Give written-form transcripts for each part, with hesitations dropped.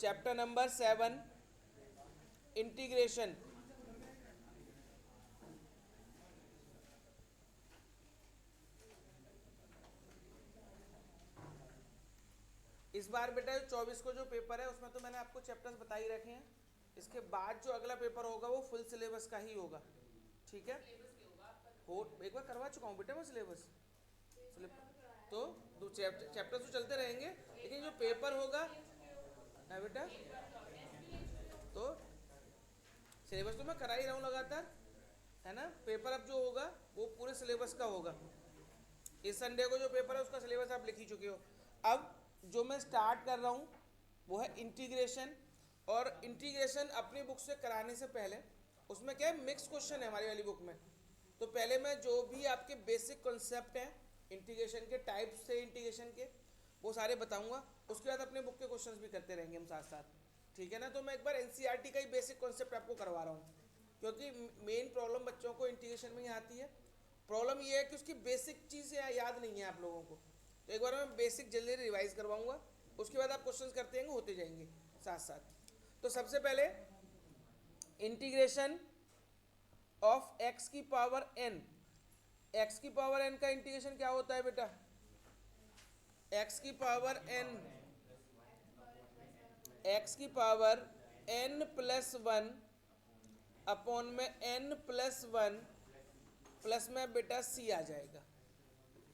Chapter number 7 integration. इस बार बेटा 24 को जो पेपर है उसमें तो मैंने आपको चैप्टर्स बता ही रखे हैं। इसके बाद जो अगला पेपर होगा वो फुल सिलेबस का ही होगा। ठीक है, हो एक बार करवा चुका हूँ बेटा मैं सिलेबस। तो दो चैप्टर तो चलते रहेंगे, लेकिन जो पेपर होगा है बेटा, तो सिलेबस तो मैं करा ही रहा हूँ लगातार, है ना। पेपर अब जो होगा वो पूरे सिलेबस का होगा। इस संडे को जो पेपर है उसका सिलेबस आप लिख ही चुके हो। अब जो मैं स्टार्ट कर रहा हूँ वो है इंटीग्रेशन। और इंटीग्रेशन अपनी बुक से कराने से पहले उसमें क्या है, मिक्स क्वेश्चन है हमारी वाली बुक में। तो पहले मैं जो भी आपके बेसिक कॉन्सेप्ट हैं इंटीग्रेशन के, टाइप्स से इंटीग्रेशन के, वो सारे बताऊंगा। उसके बाद अपने बुक के क्वेश्चंस भी करते रहेंगे हम साथ साथ। ठीक है ना। तो मैं एक बार एनसीईआरटी का ही बेसिक कॉन्सेप्ट आपको करवा रहा हूँ, क्योंकि मेन प्रॉब्लम बच्चों को इंटीग्रेशन में ही आती है। प्रॉब्लम ये है कि उसकी बेसिक चीज़ याद नहीं है आप लोगों को। तो एक बार मैं बेसिक जल्दी रिवाइज करवाऊंगा, उसके बाद आप क्वेश्चंस करते रहेंगे, होते जाएंगे साथ साथ। तो सबसे पहले इंटीग्रेशन ऑफ एक्स की पावर एन। एक्स की पावर एन का इंटीग्रेशन क्या होता है बेटा? एक्स की पावर एन, एक्स की power N plus one upon में एन प्लस वन प्लस में बेटा सी आ जाएगा।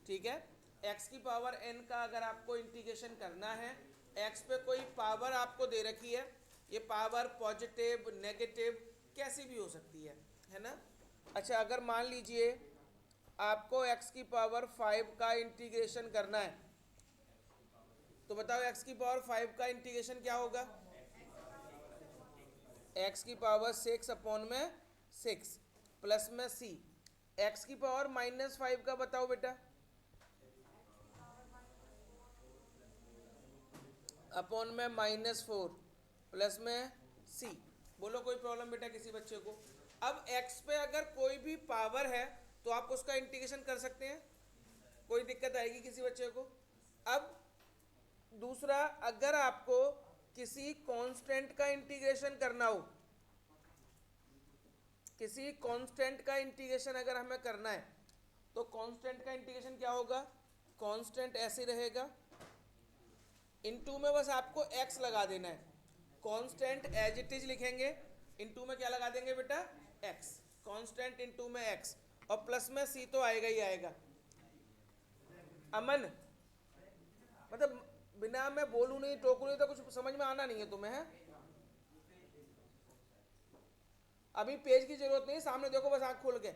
ठीक है, एक्स की पावर एन का अगर आपको इंटीग्रेशन करना है, एक्स पे कोई पावर आपको दे रखी है, ये पावर पॉजिटिव नेगेटिव कैसी भी हो सकती है ना। अच्छा, अगर मान लीजिए आपको एक्स की पावर 5 का इंटीग्रेशन करना है, तो बताओ एक्स की पावर 5 का इंटीग्रेशन क्या होगा? एक्स की पावर 6 अपॉन में 6 प्लस में सी। एक्स की पावर -5 का बताओ बेटा? अपॉन में -4 प्लस में सी। बोलो कोई प्रॉब्लम बेटा किसी बच्चे को? अब x पे अगर कोई भी पावर है तो आप उसका इंटीग्रेशन कर सकते हैं, कोई दिक्कत आएगी किसी बच्चे को? अब दूसरा, अगर आपको किसी कांस्टेंट का इंटीग्रेशन करना हो, किसी कांस्टेंट का इंटीग्रेशन अगर हमें करना है, तो कांस्टेंट का इंटीग्रेशन क्या होगा? कांस्टेंट ऐसे रहेगा, इनटू में बस आपको x लगा देना है। कांस्टेंट एज इट इज लिखेंगे, इनटू में क्या लगा देंगे बेटा? x। कांस्टेंट इनटू में x, और प्लस में c तो आएगा ही आएगा। अमन, मतलब बिना मैं बोलूं नहीं टोकू नहीं तो कुछ समझ में आना नहीं है तुम्हें, है? अभी पेज की जरूरत नहीं, सामने देखो बस आंख खोल के।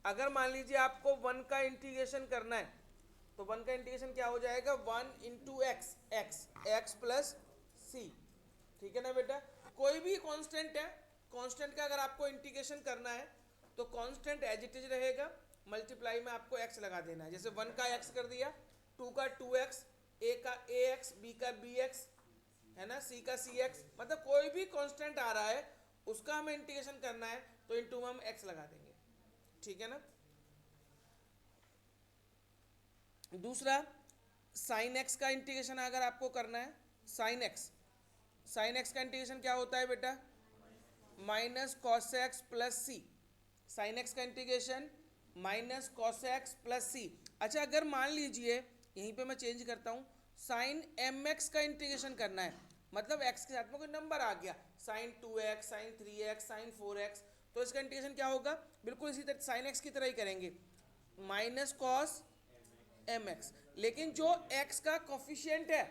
अगर मान लीजिए आपको 1 का इंटीग्रेशन करना है, तो 1 का इंटीग्रेशन क्या हो जाएगा? 1 इंटू एक्स, एक्स प्लस सी। ठीक है ना बेटा। कोई भी कांस्टेंट है, कांस्टेंट का अगर आपको इंटीग्रेशन करना है तो कांस्टेंट एज इट इज रहेगा, मल्टीप्लाई में आपको x लगा देना है। जैसे 1 का x कर दिया, 2 का 2x, a का ax, b का bx, है ना, c का cx। मतलब कोई भी कांस्टेंट आ रहा है उसका हमें इंटीग्रेशन करना है तो इनटू में हम x लगा देंगे। ठीक है ना। दूसरा, साइन एक्स का इंटीग्रेशन अगर आपको करना है, साइन एक्स, साइन एक्स का इंटीग्रेशन क्या होता है बेटा? Minus cos x plus C. Sine x का integration minus cos x plus C. अच्छा, अगर मान लीजिए यहीं पे मैं चेंज करता हूँ, साइन एम एक्स का इंटीग्रेशन करना है, मतलब एक्स के साथ में कोई नंबर आ गया, sign 2x, sign 3x, sign 4x, तो इसका इंटीग्रेशन क्या होगा? बिल्कुल इसी तरह साइन एक्स की तरह ही करेंगे, माइनस कॉस एम एक्स, लेकिन जो x का कोफिशिएंट है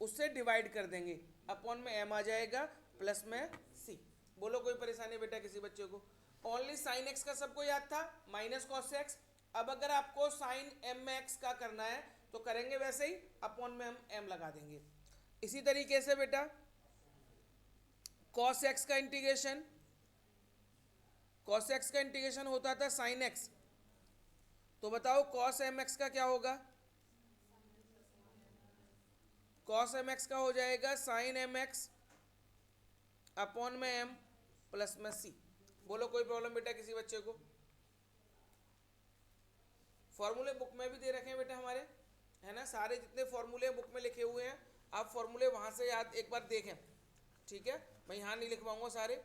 उससे डिवाइड कर देंगे, अपॉन में m आ जाएगा प्लस में c। बोलो कोई परेशानी बेटा किसी बच्चे को? ओनली साइन x का सबको याद था, माइनस कॉस एक्स। अब अगर आपको साइन एम एक्स का करना है तो करेंगे वैसे ही, अपॉन में हम m लगा देंगे। इसी तरीके से बेटा कॉस एक्स का इंटीग्रेशन, कॉस एक्स का इंटीग्रेशन होता था साइन एक्स, तो बताओ कॉस एम एक्स का क्या होगा? कॉस एम एक्स का हो जाएगा साइन एम एक्स अपॉन में एम प्लस में सी। बोलो कोई प्रॉब्लम बेटा किसी बच्चे को? फॉर्मूले बुक में भी दे रखे हैं बेटा हमारे, है ना, सारे जितने फॉर्मूले बुक में लिखे हुए हैं आप फॉर्मूले वहां से याद एक बार देखें, ठीक है। मैं यहाँ नहीं लिखवाऊंगा सारे,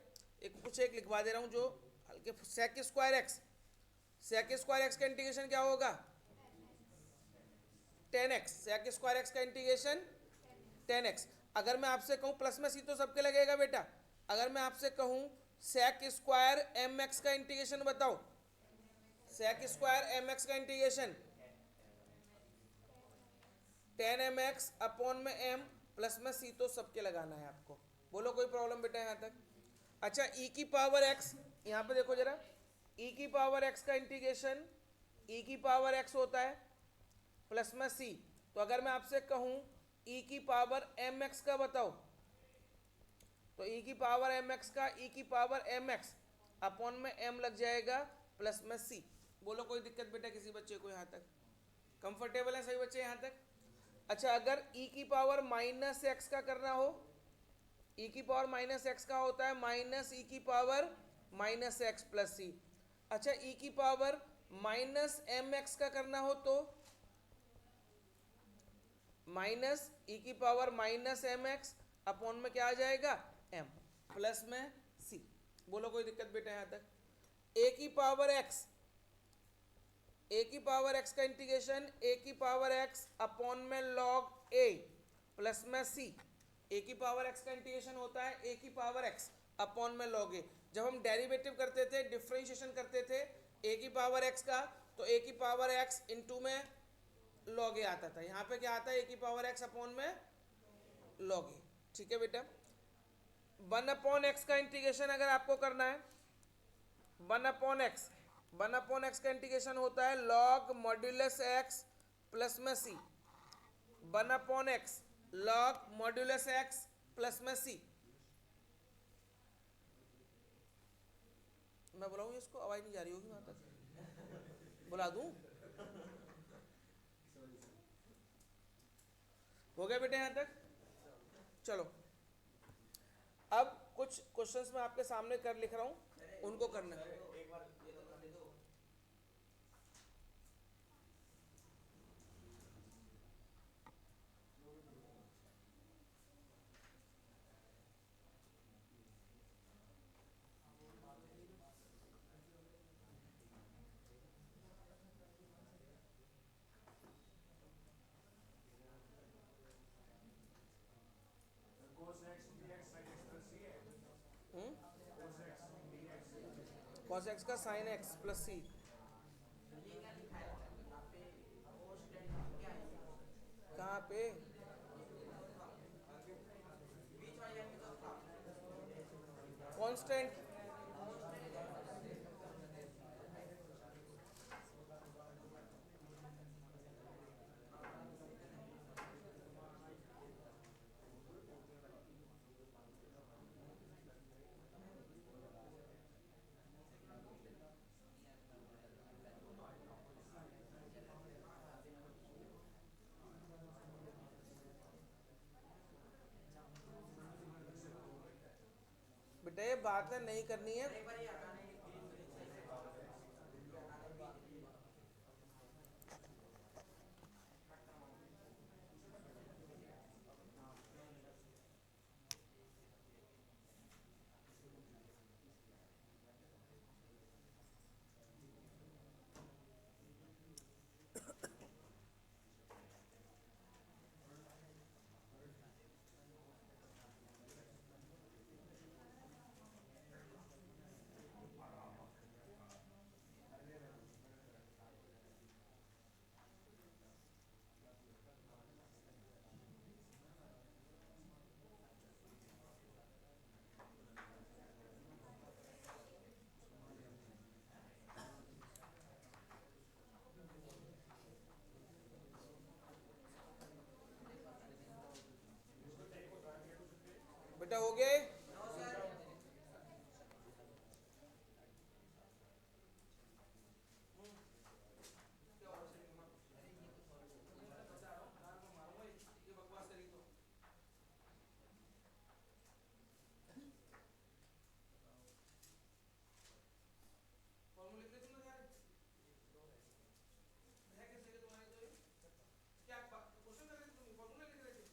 कुछ एक लिखवा दे रहा हूँ जो हल्के। Sec square X, sec square X का इंटीग्रेशन क्या होगा? 10x। सेक स्क्वायर एक्स का इंटीग्रेशन 10x। अगर मैं आपसे कहूँ प्लस में सी तो सबके लगेगा बेटा, अगर मैं आपसे कहूँ सेक स्क्वायर एम एक्स का इंटीग्रेशन बताओ, सेक स्क्वायर एम एक्स का इंटीग्रेशन 10mx अपॉन में m प्लस में c तो सबके लगाना है आपको। बोलो कोई प्रॉब्लम बेटा यहाँ तक? अच्छा, e की पावर x, यहाँ पे देखो जरा, e की पावर x का इंटीग्रेशन e की पावर x होता है प्लस में c। तो अगर मैं आपसे कहूँ e की पावर mx का बताओ, तो e की पावर mx का e की पावर mx अपॉन में m लग जाएगा प्लस में c। बोलो कोई दिक्कत बेटा किसी बच्चे को यहाँ तक? कंफर्टेबल है सभी बच्चे यहाँ तक? अच्छा, अगर e की पावर माइनस एक्स का करना हो, e की पावर माइनस एक्स का होता है माइनस e की power minus x plus C. अच्छा, e की पावर माइनस एम एक्स का करना हो तो माइनस e की power minus M X upon में क्या आ जाएगा? m प्लस में c। बोलो कोई दिक्कत बेटा यहाँ तक? a की पावर x, a की पावर x का इंटीग्रेशन a की पावर x अपॉन में log a प्लस में c। a की पावर x का इंटीग्रेशन होता है a की पावर x अपॉन में log a। जब हम डेरिवेटिव करते थे, डिफरेंशिएशन करते थे a की पावर x का, तो a की पावर x इंटू में log a आता था। यहाँ पे क्या आता है? a की पावर x अपॉन में log a। ठीक है बेटा। 1 अपॉन एक्स का इंटीग्रेशन अगर आपको करना है, 1 अपॉन एक्स का इंटीग्रेशन होता है log मॉड्यूलस एक्स प्लस में सी। 1 upon x log modulus x plus में सी। मैं बुलाऊं इसको? आवाज नहीं जा रही होगी वहां तक, बुला दूं? हो गया बेटे यहाँ तक? चलो, अब कुछ क्वेश्चंस मैं आपके सामने कर लिख रहा हूं, उनको करना है। cos x का sin x प्लस सी। कहाँ पे? कांस्टेंट। बेटा ये बातें नहीं करनी है। बेटा हो गए? क्या क्वेश्चन कर रहे थे तुम? फॉर्मूला लिख रहे थे?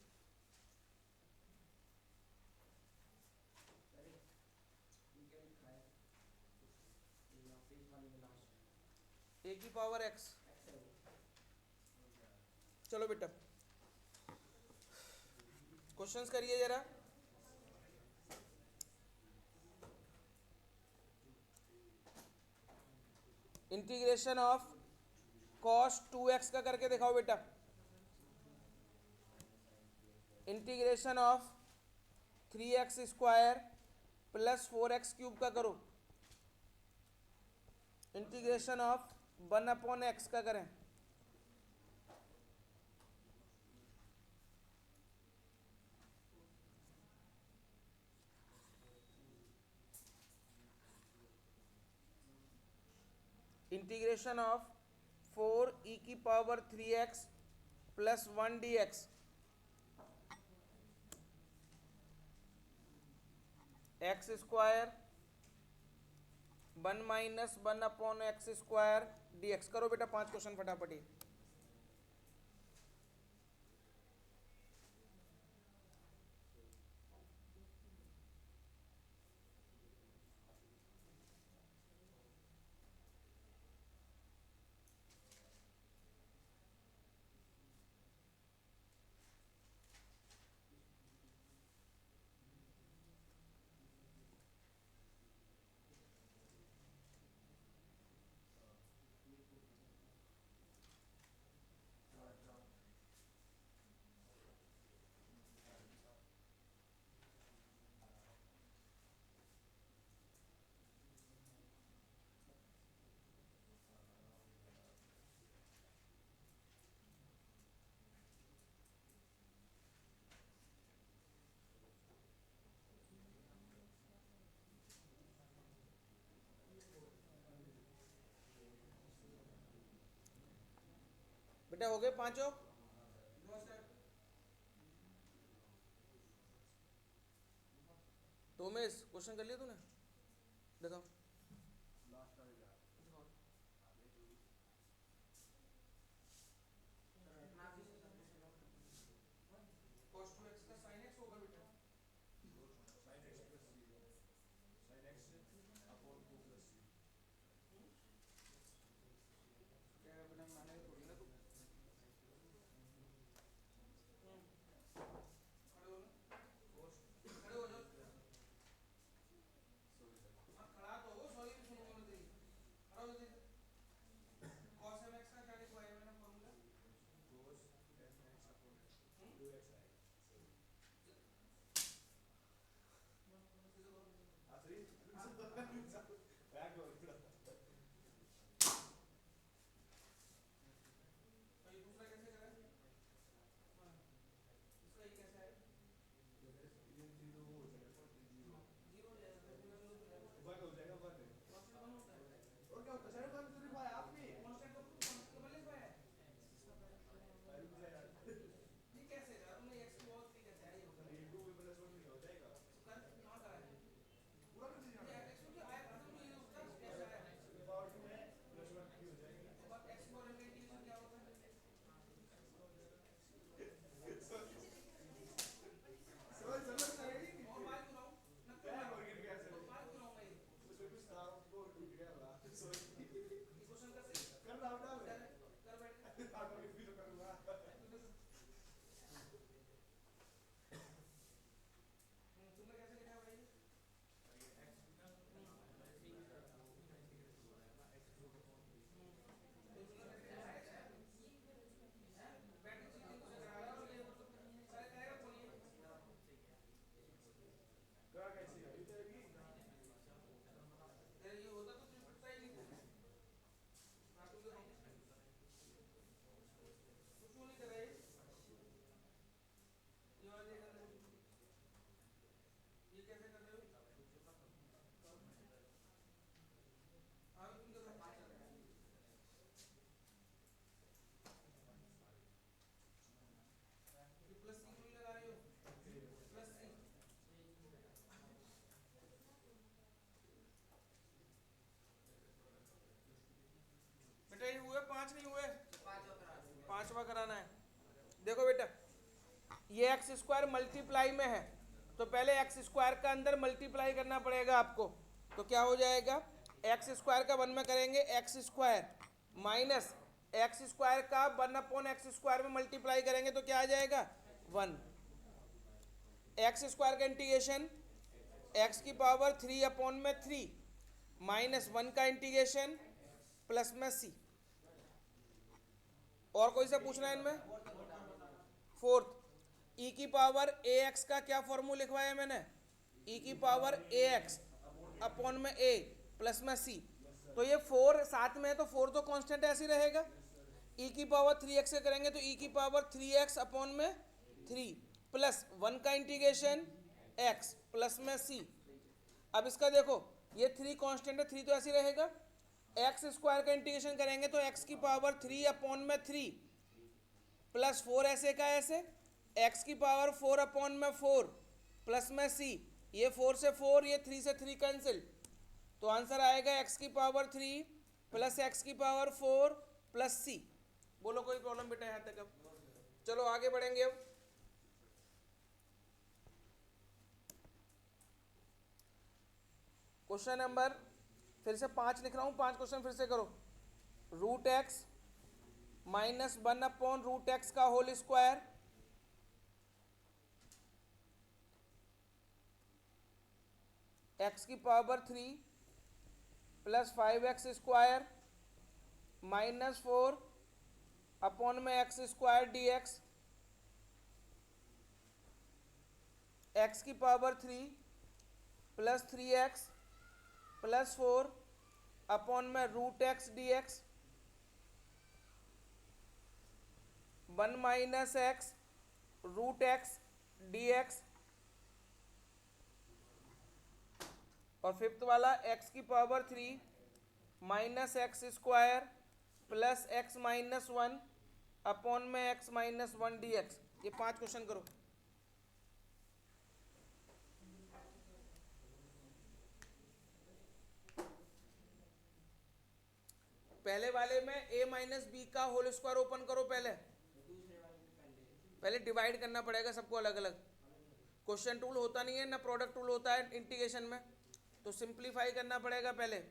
की पावर x। चलो बेटा क्वेश्चंस करिए जरा। इंटीग्रेशन ऑफ cos 2x का करके दिखाओ बेटा। Integration of 3x square plus 4x cube का करो। इंटीग्रेशन ऑफ 1/x का करें। इंटीग्रेशन ऑफ 4e की power 3x plus 1 dx x square 1 minus 1/x square dx। करो बेटा 5 क्वेश्चन फटाफटी। बेटा हो गए पांचों। तोमेश क्वेश्चन कर लिया तूने? देखो cos 2x का sin x होगा बेटा। क्या बिना माने थोड़ी ना तू खड़े हो ना, खड़े हो जाओ। हाँ खड़ा तो हो, सॉरी भी सुनूंगा मैं तेरी। खड़ा हो जाओ। cos mx का क्या लिखवाया मैंने फॉर्मूला? और ये दूसरा कैसे करें? हाँ, इसका ये कैसा है? जीरो हो जाएगा, कांस्टेंट वन होता है। और क्या होता है? सारे वन तो लिखवाया आपने, कांस्टेंट को वन लिखवाया है। ये कैसे यार, तुमने x की पावर 3 कैसे आई होगा? ये 2 प्लस 1 हो जाएगा। तो कर कहां करा है? पूरा कर दीजिए ना। x क्यों आया था, तो ये उसका कैसा है? पावर 2 है प्लस 1 की हो जाएगी। अब x पावर का इंटीग्रेशन क्या होता है? समझ आएगी। और मार क्यों रहा हूं? मैं क्यों मार क्यों रहा हूं मैं? उसमें कुछ था वो टूट गया था। सॉरी ये क्वेश्चन कर सही कर रहा हूं ना मैं। कर बैठ। आगे भी तो करूंगा। तुमने कैसे लिखा है भाई? ये होता तो तुझे पूछता ही नहीं था। हाँ तुम तो कुछ क्यों नहीं कर रहे? ये वाला ये कर रहे हो, ये कैसे कर रहे हो? हाँ तुम तो ये प्लस सी क्यों लगा रहे हो? प्लस सी बेटा ये हुए 5 नहीं हुए? पांचवा कराना है। देखो बेटा ये एक्स स्क्वायर मल्टीप्लाई में है तो पहले एक्स स्क्वायर का अंदर मल्टीप्लाई करना पड़ेगा आपको। तो क्या हो जाएगा, एक्स स्क्वायर का वन में करेंगे x square minus x square का 1/x² में मल्टीप्लाई करेंगे तो क्या आ जाएगा 1। एक्स स्क्वायर का इंटीग्रेशन एक्स की पावर 3/3 माइनस 1 का इंटीग्रेशन प्लस में सी। और कोई सा पूछना है इनमें? फोर्थ, ई की पावर ए एक्स का क्या फॉर्मूला लिखवाया मैंने? ई की पावर ए एक्स अपॉन में ए प्लस में सी। तो ये 4 साथ में है तो 4 तो कांस्टेंट ऐसे ही रहेगा। ई की पावर 3x से करेंगे तो ई की पावर 3x अपॉन में 3 प्लस 1 का इंटीग्रेशन x प्लस में सी। अब इसका देखो ये 3 कांस्टेंट है, 3 तो ऐसे ही रहेगा। एक्स स्क्वायर का इंटीग्रेशन करेंगे तो x की पावर 3 अपॉन में 3 प्लस 4 ऐसे का ऐसे, x की पावर 4 अपॉन में 4 प्लस में सी। ये 4 से 4, ये 3 से 3 कैंसिल, तो आंसर आएगा x की पावर 3 प्लस x की पावर 4 प्लस सी। बोलो कोई प्रॉब्लम बेटा यहाँ तक? अब चलो आगे बढ़ेंगे। अब क्वेश्चन नंबर फिर से 5 लिख रहा हूँ, 5 क्वेश्चन फिर से करो। रूट एक्स माइनस 1/√x का होल स्क्वायर एक्स की power 3 plus 5x² minus 4 upon में x² dx एक्स की power 3 plus 3x plus 4 upon में √x dx 1 minus x √x dx। और फिफ्थ वाला x की power 3 minus x² plus x minus 1 upon में x minus 1 dx। ये 5 question करो। पहले वाले में a माइनस बी का होल स्क्वायर ओपन करो। पहले डिवाइड करना पड़ेगा सबको अलग अलग। क्वेश्चन टूल होता नहीं है ना, प्रोडक्ट टूल होता है इंटीग्रेशन में, तो सिंप्लीफाई करना पड़ेगा पहले।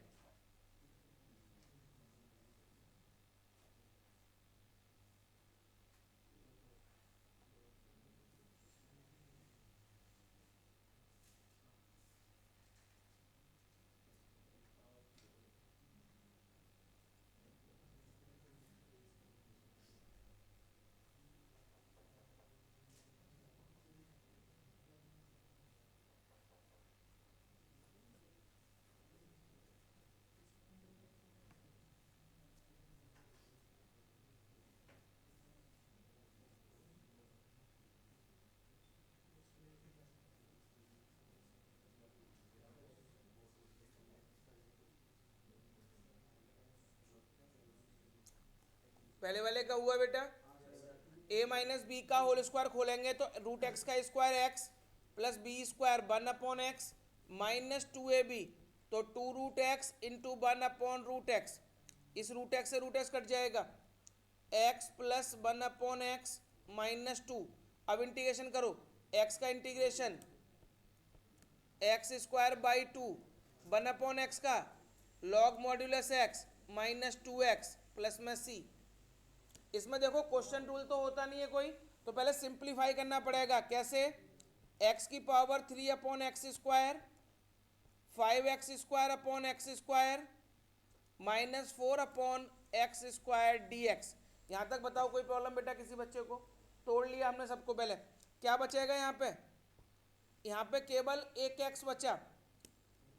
पहले वाले का हुआ बेटा, a माइनस बी का होल स्क्वायर खोलेंगे तो रूट एक्स का square X plus B square 1/x minus 2ab, तो 2√x इंटू 1/√x। इस रूट एक्स से रूट एक्स कट जाएगा, x प्लस 1/x माइनस 2। अब इंटीग्रेशन करो, x का इंटीग्रेशन x² बाई 2 1/x का log modulus x minus 2x plus में c। इसमें देखो क्वेश्चन रूल तो होता नहीं है कोई, तो पहले सिंप्लीफाई करना पड़ेगा। कैसे? x की power 3/x² 5x² upon x² minus 4/x² dx। यहाँ तक बताओ कोई प्रॉब्लम बेटा किसी बच्चे को? तोड़ लिया हमने सबको। पहले क्या बचेगा यहाँ पे? यहाँ पे केवल एक x बचा,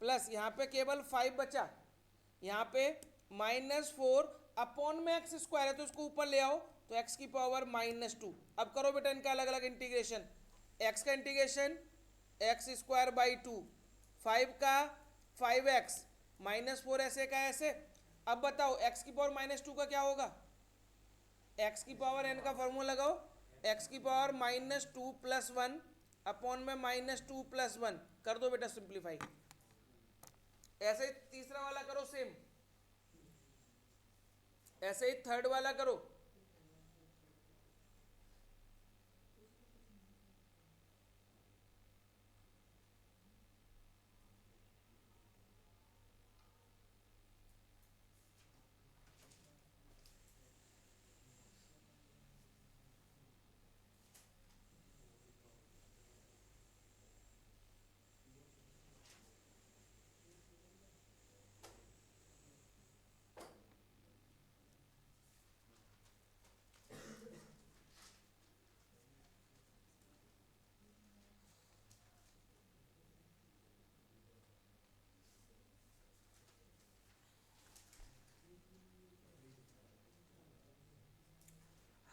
प्लस यहाँ पे केवल 5 बचा, यहाँ पे -4 अपॉन में x² है तो उसको ऊपर ले आओ तो x की पावर -2। अब करो बेटा इनका अलग अलग इंटीग्रेशन। x का इंटीग्रेशन x² बाई 2, 5 का 5x -4 ऐसे का ऐसे। अब बताओ x की पावर -2 का क्या होगा? x की पावर n का फॉर्मूला लगाओ, x की पावर -2 प्लस 1 अपॉन में -2 प्लस 1। कर दो बेटा सिंप्लीफाई। ऐसे ही तीसरा वाला करो सेम, ऐसे ही थर्ड वाला करो।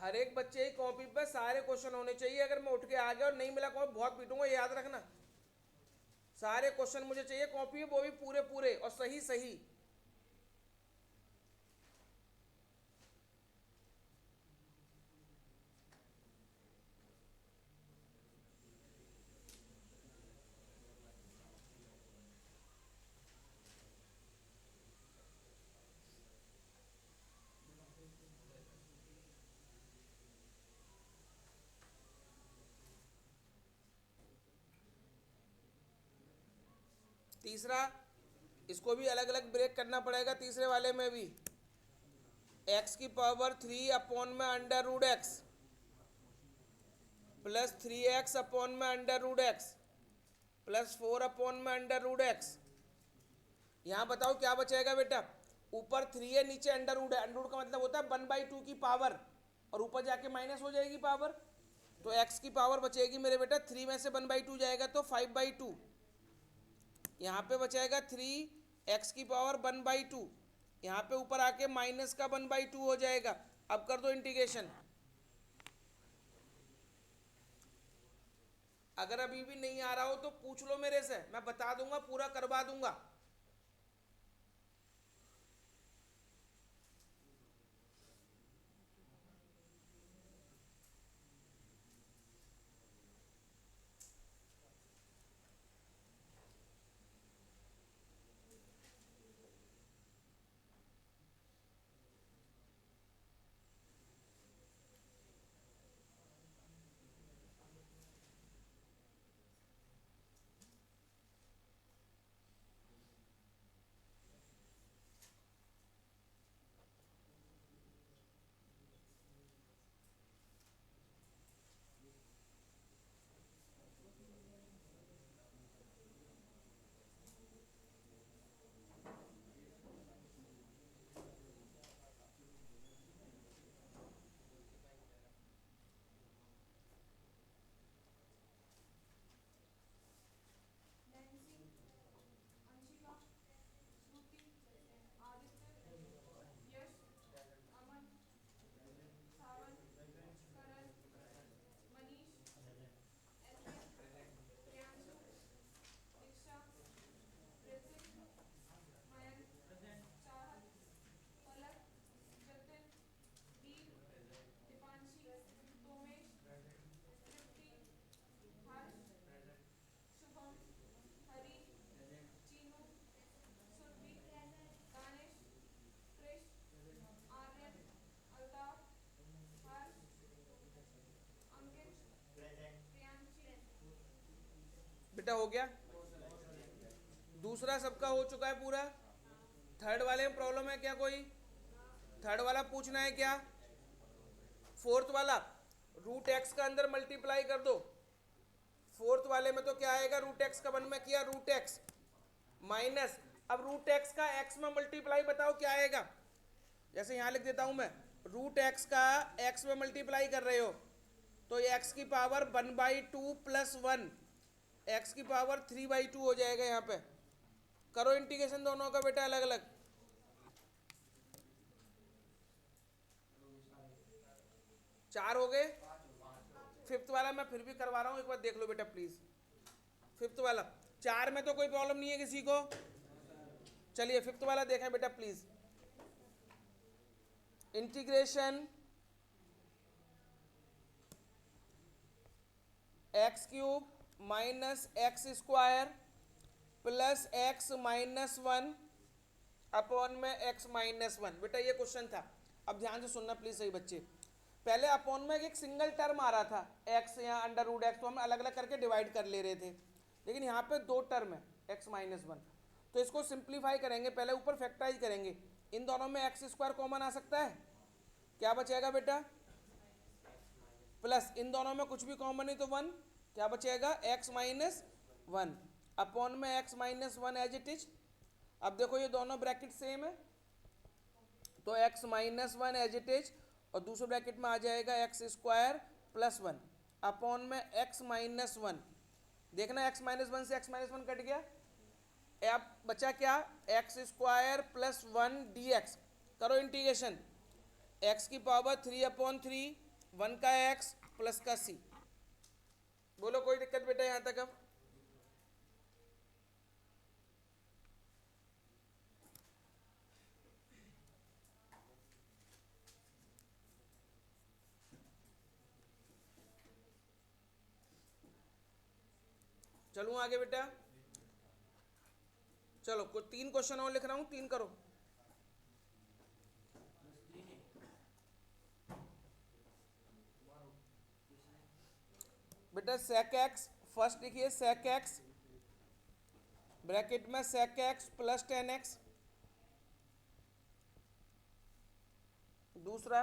हर एक बच्चे की कॉपी पे सारे क्वेश्चन होने चाहिए। अगर मैं उठ के आ गया और नहीं मिला कॉपी बहुत पीटूंगा, ये याद रखना। सारे क्वेश्चन मुझे चाहिए कॉपी में, वो भी पूरे पूरे और सही सही। तीसरा, इसको भी अलग अलग ब्रेक करना पड़ेगा। तीसरे वाले में भी एक्स की पावर 3 अपॉन में under root x plus 3x upon में under root x plus 4 upon में अंडर रूट एक्स। यहाँ बताओ क्या बचेगा बेटा? ऊपर 3 है, नीचे अंडर रूट है। अंडर रूट का मतलब होता है 1/2 की पावर, और ऊपर जाके माइनस हो जाएगी पावर। तो x की पावर बचेगी मेरे बेटा 3 में से 1/2 जाएगा तो 5/2। यहाँ पे बचेगा 3x की पावर 1/2, यहाँ पे ऊपर आके माइनस का 1/2 हो जाएगा। अब कर दो इंटीग्रेशन। अगर अभी भी नहीं आ रहा हो तो पूछ लो मेरे से, मैं बता दूंगा, पूरा करवा दूंगा। बेटा हो गया? दूसरा सबका हो चुका है पूरा। थर्ड वाले में प्रॉब्लम है क्या कोई? थर्ड वाला पूछना है क्या? फोर्थ वाला रूट एक्स का अंदर मल्टीप्लाई कर दो। फोर्थ वाले में तो क्या आएगा? रूट एक्स का 1 में किया रूट एक्स माइनस, अब रूट एक्स का एक्स में मल्टीप्लाई बताओ क्या आएगा? जैसे यहां लिख देता हूं मैं, रूट एक्स का एक्स में मल्टीप्लाई कर रहे हो तो एक्स की पावर 1/2 प्लस 1, एक्स की पावर 3/2 हो जाएगा। यहाँ पे करो इंटीग्रेशन दोनों का बेटा अलग अलग। 4 हो गए। फिफ्थ वाला मैं फिर भी करवा रहा हूँ, एक बार देख लो बेटा प्लीज। फिफ्थ वाला 4 में तो कोई प्रॉब्लम नहीं है किसी को? चलिए फिफ्थ वाला देखें बेटा please. Integration x cube minus x square plus x minus 1 upon में एक्स माइनस 1। बेटा ये क्वेश्चन था, अब ध्यान से सुनना प्लीज सही बच्चे। पहले अपॉन में एक सिंगल टर्म आ रहा था एक्स या अंडर रूट एक्स, तो हम अलग अलग करके डिवाइड कर ले रहे थे, लेकिन यहाँ पे 2 टर्म है एक्स माइनस 1, तो इसको सिंप्लीफाई करेंगे। पहले ऊपर फैक्टराइज करेंगे, इन दोनों में एक्स स्क्वायर कॉमन आ सकता है, क्या बचेगा बेटा? प्लस इन दोनों में कुछ भी कॉमन नहीं तो 1, क्या बचेगा? एक्स माइनस 1 अपॉन में X minus 1 as it is. अब देखो ये दोनों ब्रैकेट सेम है तो X minus 1 as it is, और दूसरे ब्रैकेट में आ जाएगा एक्स स्क्वायर प्लस 1 अपॉन में एक्स माइनस 1। देखना एक्स माइनस 1 से एक्स माइनस 1 कट गया, अब बचा क्या? X square plus 1 D x. करो इंटीग्रेशन, एक्स की पावर 3/3 1 का x प्लस का c। बोलो कोई दिक्कत बेटा यहां तक? अब चलूं आगे बेटा? चलो कुछ 3 क्वेश्चन और लिख रहा हूं, 3 करो। बेटा sec x, फर्स्ट लिखिए sec x ब्रैकेट में sec x प्लस 10x। दूसरा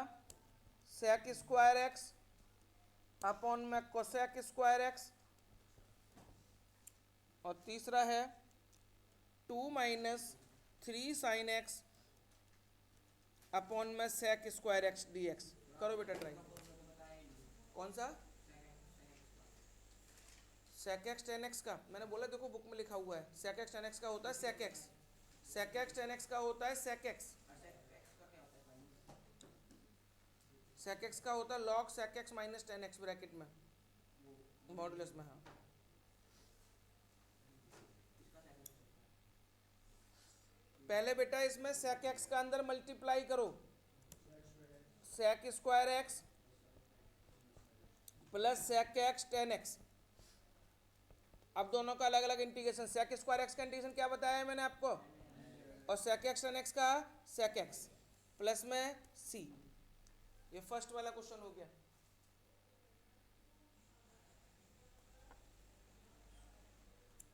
sec स्क्वायर x अपॉन में cosec स्क्वायर x। और तीसरा है 2 माइनस 3 साइन x अपॉन में sec स्क्वायर x dx। करो बेटा ट्राई। कौन सा? sec x tan x का मैंने बोला देखो बुक में लिखा हुआ है। sec x tan x का होता है sec x, sec x tan x का होता है sec x, sec x का होता है log sec x minus tan x bracket में मॉडुलस में। हाँ पहले बेटा इसमें sec x का अंदर मल्टीप्लाई करो, sec square x plus sec x tan x। अब दोनों का अलग अलग इंटीग्रेशन। sec स्क्वायर x का इंटीग्रेशन क्या बताया है मैंने आपको, और sec x tan x का sec x प्लस में c। ये फर्स्ट वाला क्वेश्चन हो गया।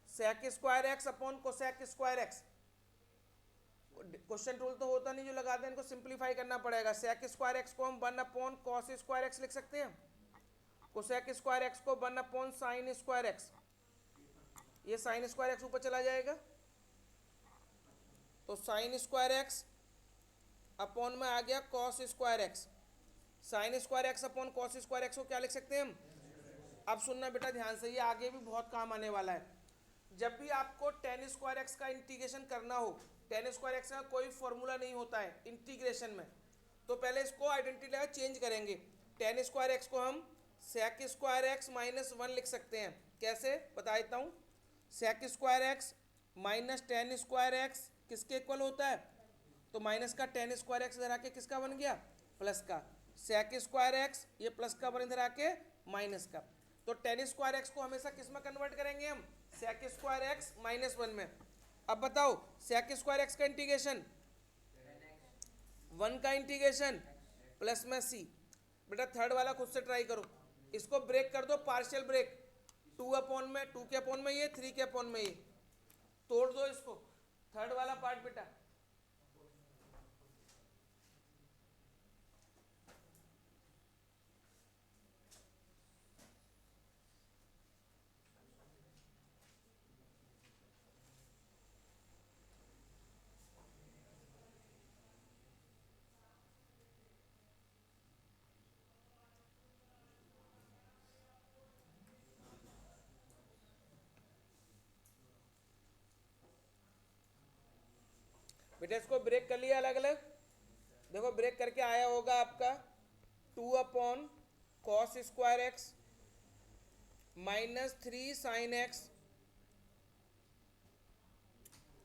sec square x upon cosec square x। Question rule तो होता नहीं जो लगा दें, इनको सिंप्लीफाई करना पड़ेगा। sec स्क्वायर x को हम 1 अपॉन cos स्क्वायर x लिख सकते हैं, cosec स्क्वायर x को 1 अपॉन sin स्क्वायर x। ये sin स्क्वायर x ऊपर चला जाएगा तो sin स्क्वायर x अपॉन में आ गया cos square x। sin square x upon cos square x को क्या लिख सकते हैं हम? अब सुनना बेटा ध्यान से, ये आगे भी बहुत काम आने वाला है। जब भी आपको tan स्क्वायर x का इंटीग्रेशन करना हो, tan स्क्वायर x का कोई फॉर्मूला नहीं होता है इंटीग्रेशन में, तो पहले इसको आइडेंटिटी लगा चेंज करेंगे। tan स्क्वायर x को हम sec स्क्वायर x माइनस 1 लिख सकते हैं। कैसे बता देता हूँ। sec square x minus tan square x किसके इक्वल होता है, तो माइनस का tan स्क्वायर x इधर आके किसका बन गया, प्लस का। sec स्क्वायर x ये प्लस का बन इधर आके माइनस का। तो tan स्क्वायर x को हमेशा किस में कन्वर्ट करेंगे हम, sec स्क्वायर x माइनस 1 में। अब बताओ sec स्क्वायर x का इंटीग्रेशन 1 का इंटीग्रेशन प्लस में c। बेटा थर्ड वाला खुद से ट्राई करो, इसको ब्रेक कर दो, पार्शियल ब्रेक। 2 अपॉन में 2 के अपॉन में ये, 3 के अपॉन में ये, तोड़ दो इसको। थर्ड वाला पार्ट बेटा बेटा इसको ब्रेक कर लिया अलग अलग। देखो ब्रेक करके आया होगा आपका 2 upon cos square x minus 3 sine x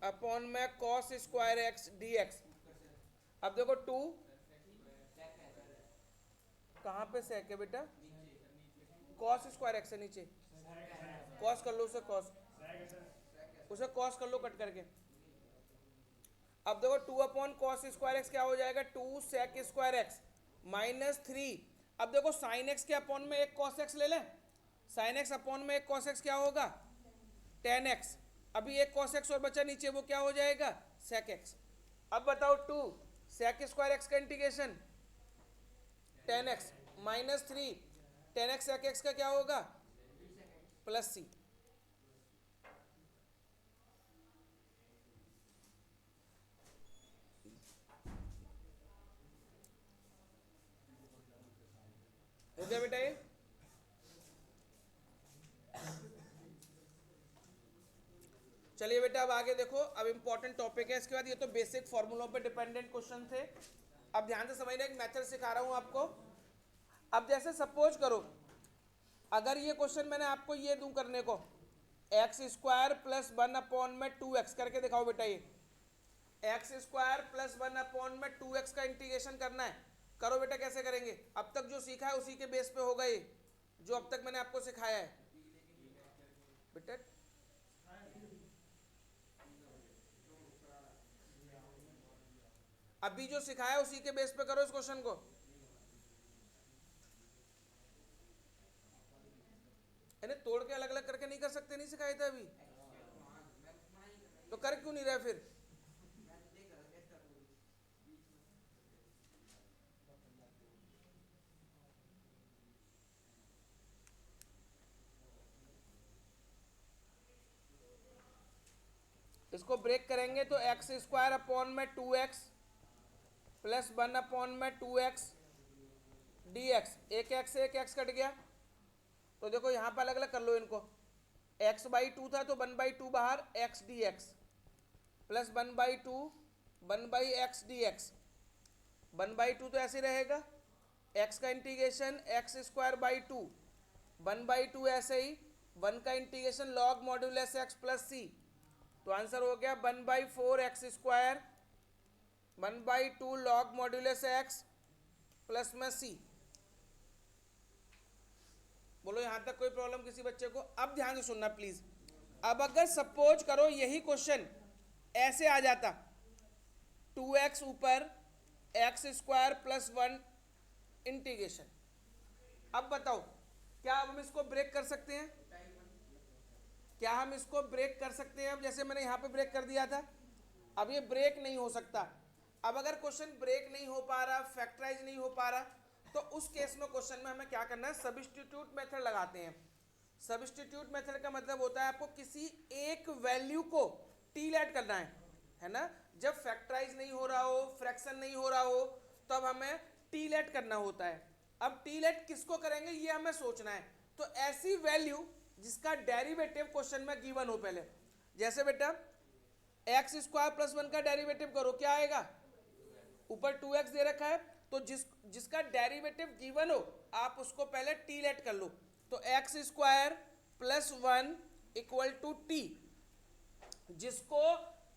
upon में cos square x d x. अब देखो 2 कहाँ पे सेक है बेटा, कॉस स्क्वायर एक्स से नीचे, कॉस कर लो उसे, कॉस उसे कॉस कर लो कट करके। अब देखो 2 अपॉन कॉस स्क्वायर एक्स क्या हो जाएगा, 2 सेक स्क्वायर एक्स माइनस 3। अब देखो साइन एक्स के अपॉन में एक कॉस एक्स ले लें, साइन एक्स अपॉन में एक कॉस एक्स क्या होगा, टेन एक्स। अभी एक कॉस एक्स और बचा नीचे, वो क्या हो जाएगा, सेक एक्स। अब बताओ 2 सेक स्क्वायर एक्स का integration ten X minus 3, ten X sec X का क्या होगा, प्लस सी। हो गया बेटा ये। चलिए बेटा अब आगे देखो, अब इंपॉर्टेंट टॉपिक है इसके बाद। ये तो बेसिक फॉर्मूलों पे डिपेंडेंट क्वेश्चन थे। अब ध्यान से समझना, एक मेथड सिखा रहा हूं आपको। अब जैसे सपोज करो अगर ये क्वेश्चन मैंने आपको ये दूं करने को एक्स स्क्वायर प्लस 1 में 2x करके दिखाओ बेटा, ये एक्स स्क्वायर प्लस 1 में 2x का इंटीग्रेशन करना है, करो बेटा। कैसे करेंगे? अब तक जो सीखा है उसी के बेस पे होगा ये, जो अब तक मैंने आपको सिखाया है बेटा। अभी जो सिखाया उसी के बेस पे करो इस क्वेश्चन को। यानी तोड़ के अलग अलग करके नहीं कर सकते, नहीं सिखाए थे अभी तो कर क्यों नहीं रहे फिर? इसको ब्रेक करेंगे तो एक्स स्क्वायर अपॉन में 2x प्लस 1 में 2x dx, एक x कट गया। तो देखो यहाँ पर अलग अलग कर लो इनको, x/2 था तो 1/2 बाहर x dx plus 1/2 1/x dx, 1/2 तो ऐसे रहेगा, x का इंटीग्रेशन x स्क्वायर बाई 2, 1/2 ऐसे ही, 1 का integration log modulus x plus C, तो आंसर हो गया 1/4 x square 1/2 log modulus x plus में सी। बोलो यहां तक कोई प्रॉब्लम किसी बच्चे को? अब ध्यान से सुनना प्लीज। अब अगर सपोज करो यही क्वेश्चन ऐसे आ जाता, 2x ऊपर एक्स स्क्वायर प्लस 1 इंटीग्रेशन, अब बताओ क्या अब हम इसको ब्रेक कर सकते हैं? क्या हम इसको ब्रेक कर सकते हैं? अब जैसे मैंने यहां पे ब्रेक कर दिया था, अब ये ब्रेक नहीं हो सकता। अब अगर क्वेश्चन ब्रेक नहीं हो पा रहा, फैक्टराइज नहीं हो पा रहा, तो उस केस में क्वेश्चन में हमें क्या करना है? सब्स्टिट्यूट मेथड लगाते हैं। सब्स्टिट्यूट मेथड का मतलब होता है आपको किसी एक वैल्यू को टी लेट करना है ना। जब फैक्टराइज नहीं हो रहा हो, फ्रैक्शन नहीं हो रहा हो, तब हमें टी लेट करना होता है। अब टी लेट किसको करेंगे ये हमें सोचना है। तो ऐसी वैल्यू जिसका डेरिवेटिव क्वेश्चन में गिवन हो पहले, जैसे बेटा एक्स स्क्वायर प्लस 1 का डेरिवेटिव करो, क्या आएगा? ऊपर 2x दे रखा है, तो जिसका डेरिवेटिव गिवन हो आप उसको पहले टी लेट कर लो। तो X square plus 1 equal to T, जिसको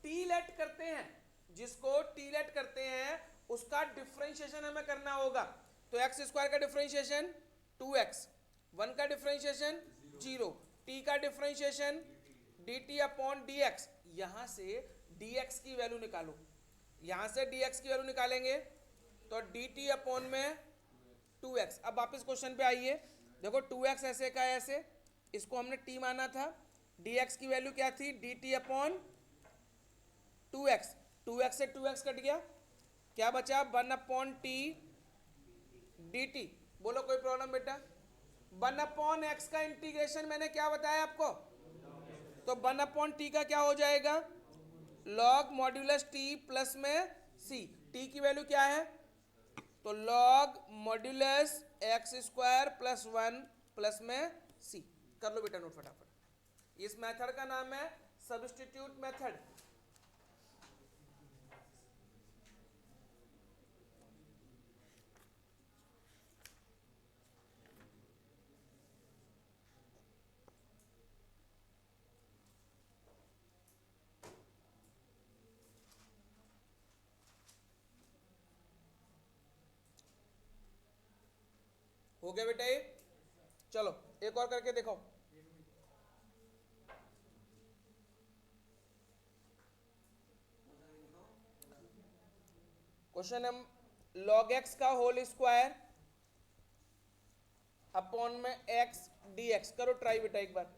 टी लेट करते हैं, जिसको टी लेट करते हैं उसका डिफरेंशिएशन हमें करना होगा। तो एक्स स्क्वायर का डिफरेंशिएशन 2x, 1 का डिफरेंशिएशन 0, टी का डिफरेंशिएशन dt अपॉन dx। यहां से dx की वैल्यू निकालो, यहां से dx की वैल्यू निकालेंगे तो dt अपॉन में 2x। अब वापस क्वेश्चन पे आइए, देखो 2x ऐसे का ऐसे, इसको हमने t माना था, dx की वैल्यू क्या थी? dt अपॉन 2x, 2x से 2x कट गया, क्या बचा? 1 अपॉन टी dt। बोलो कोई प्रॉब्लम बेटा? 1 अपॉन एक्स का इंटीग्रेशन मैंने क्या बताया आपको? तो 1 अपॉन टी का क्या हो जाएगा? लॉग मॉड्यूलस टी प्लस में सी। टी की वैल्यू क्या है? तो log modulus x square plus 1 plus में सी। कर लो बेटा नोट फटाफट। इस मेथड का नाम है सब्स्टिट्यूट मेथड। हो गया बेटा ये? चलो एक और करके देखो। क्वेश्चन हम log x का होल स्क्वायर अपॉन में x dx, करो ट्राई बेटा एक बार।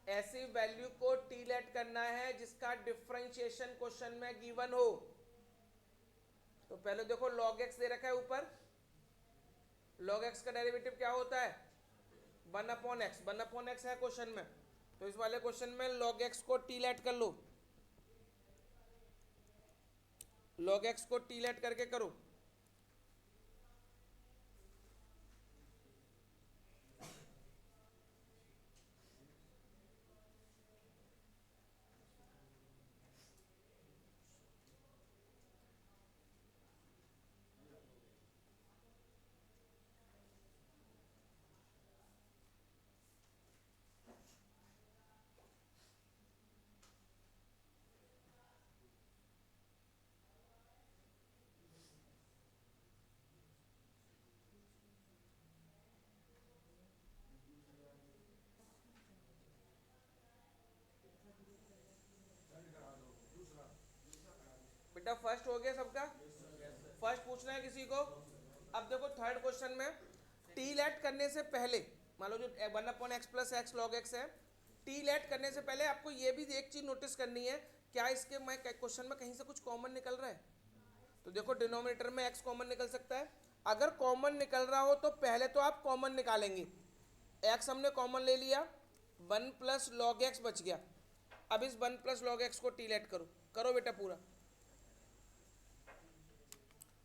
ऐसी वैल्यू को टी लेट करना है जिसका डिफरेंशिएशन क्वेश्चन में गिवन हो। तो पहले देखो log x दे रखा है ऊपर, log x का डेरिवेटिव क्या होता है? 1 अपॉन एक्स, 1 अपॉन एक्स है क्वेश्चन में, तो इस वाले क्वेश्चन में log x को t लेट कर लो, log x को t लेट करके करो। बेटा फर्स्ट हो गया सबका, फर्स्ट पूछना है किसी को। अब देखो थर्ड क्वेश्चन में टी लेट करने से पहले, मान लो जो 1/x plus x log x है, टी लेट करने से पहले आपको ये भी एक चीज नोटिस करनी है, क्या इसके मैं क्वेश्चन में कहीं से कुछ कॉमन निकल रहा है? तो देखो डिनोमिनेटर में x कॉमन निकल सकता है, अगर कॉमन निकल रहा हो तो पहले तो आप कॉमन निकालेंगे। x हमने कॉमन ले लिया, 1 प्लस लॉग एक्स बच गया। अब इस 1 प्लस लॉग एक्स को टी लेट करो, करो बेटा पूरा।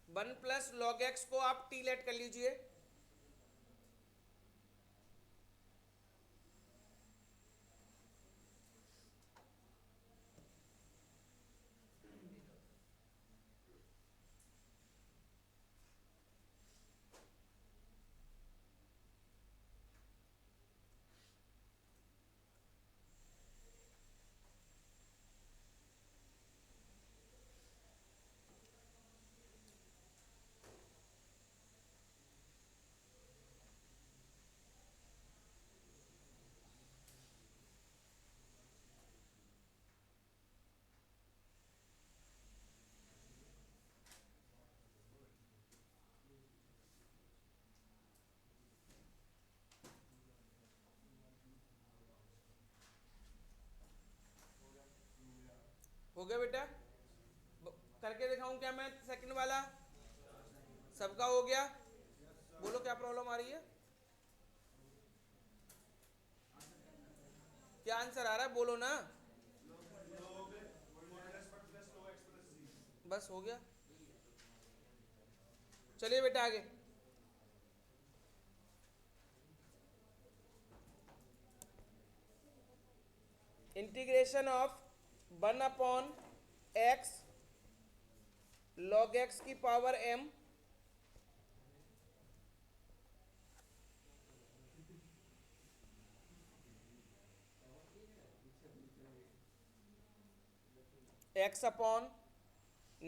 1 प्लस लॉग एक्स को आप टी लेट कर लीजिए। हो गया बेटा? करके दिखाऊं क्या मैं सेकंड वाला? सबका हो गया? बोलो क्या प्रॉब्लम आ रही है, क्या आंसर आ रहा है, बोलो ना। बस हो गया, चलिए बेटा आगे। Integration of 1/x log x की power m x upon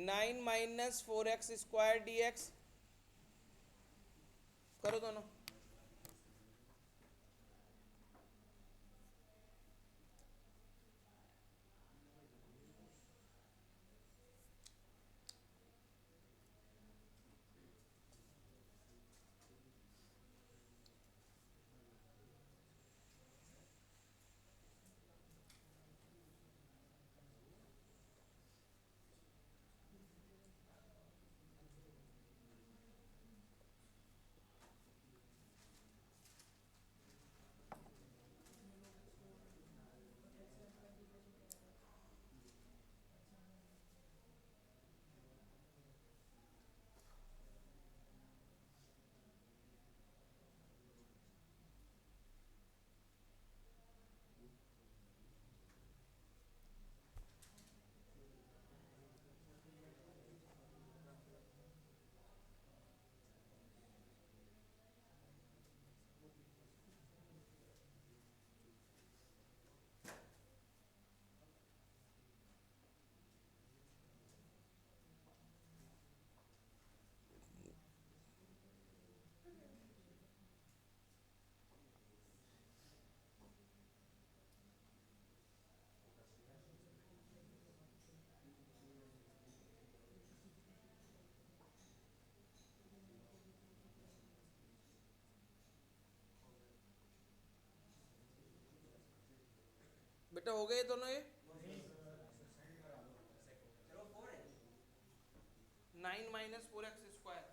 9 minus 4x square dx, करो दोनों। बेटा हो गए दोनों ये? 9 माइनस 4x स्क्वायर,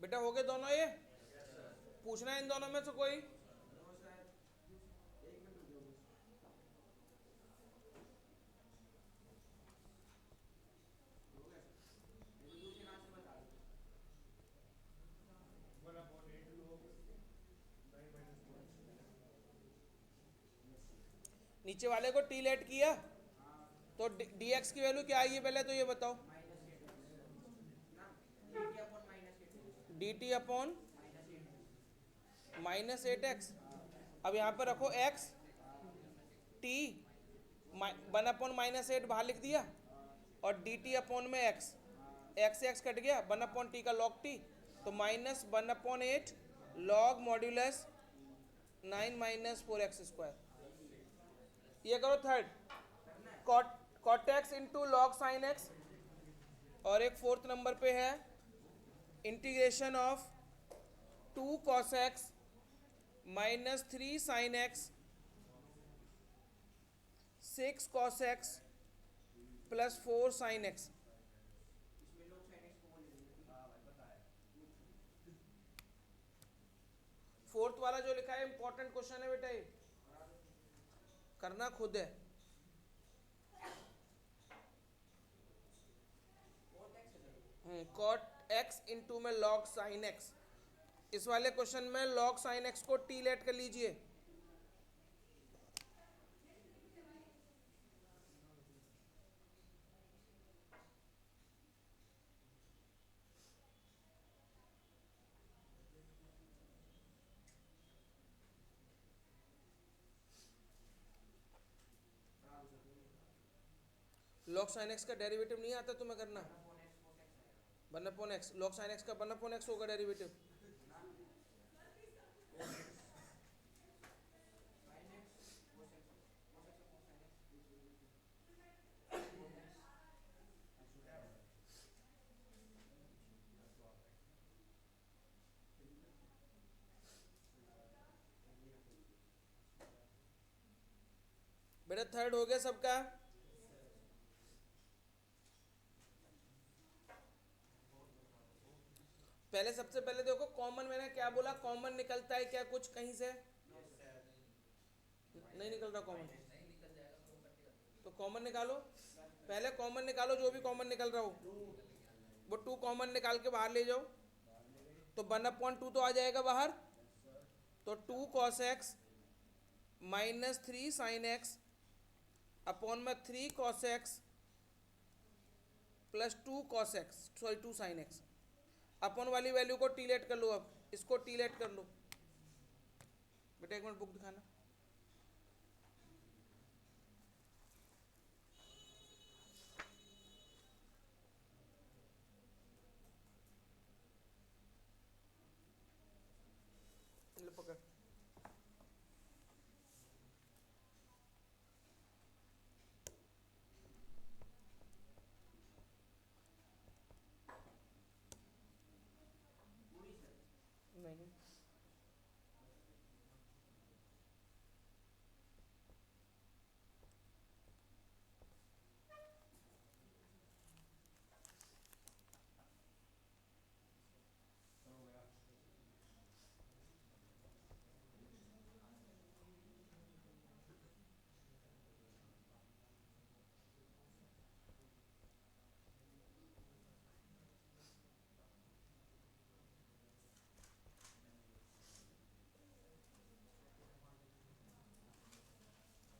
बेटा हो गए दोनों ये? पूछना है इन दोनों में से कोई? नीचे वाले को टी लेट किया तो डी एक्स की वैल्यू क्या आई है पहले तो ये बताओ। D T upon -8x। अब यहाँ पर रखो x, t 1/-8 बाहर लिख दिया और डी टी अपॉन में x, x कट गया 1/t का log t, तो -1/8 log मॉड्यूलस 9 - 4x²। ये करो third, cot x into log sign x। और एक फोर्थ नंबर पे है integration of 2 cos x -3 sin x 6 cos x plus 4 sin x। Fourth वाला जो लिखा है इंपॉर्टेंट क्वेश्चन है बेटा, ये करना खुद है। cot x इंटू में log sin x। इस वाले क्वेश्चन में log sin x को टी लेट कर लीजिए। log sin x का डेरिवेटिव नहीं आता तुम्हें करना? 1/x log sin x का 1/x होगा डेरिवेटिव। बेटा थर्ड हो गया सबका? पहले सबसे पहले देखो कॉमन, मैंने क्या बोला, कॉमन निकलता है क्या कुछ कहीं से? नहीं निकल रहा कॉमन, तो कॉमन निकालो। पहले कॉमन निकालो, जो भी कॉमन निकल रहा हो वो 2 कॉमन निकाल के बाहर ले जाओ, तो 1/2 तो आ जाएगा बाहर। तो 2 cos x -3 sin x upon में 3 cos x plus 2 cos x, sorry 2 sin x। Upon वाली वैल्यू को टी लेट कर लो, अब इसको टी लेट कर लो। बेटा एक मिनट बुक दिखाना। ले पकड़। नहीं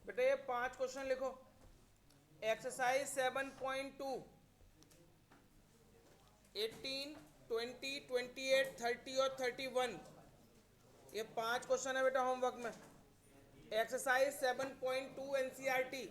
बेटा ये 5 क्वेश्चन लिखो। एक्सरसाइज 7.2 18, 20, 28, 30 और 31, ये 5 क्वेश्चन है बेटा होमवर्क में। Exercise 7.2 NCERT.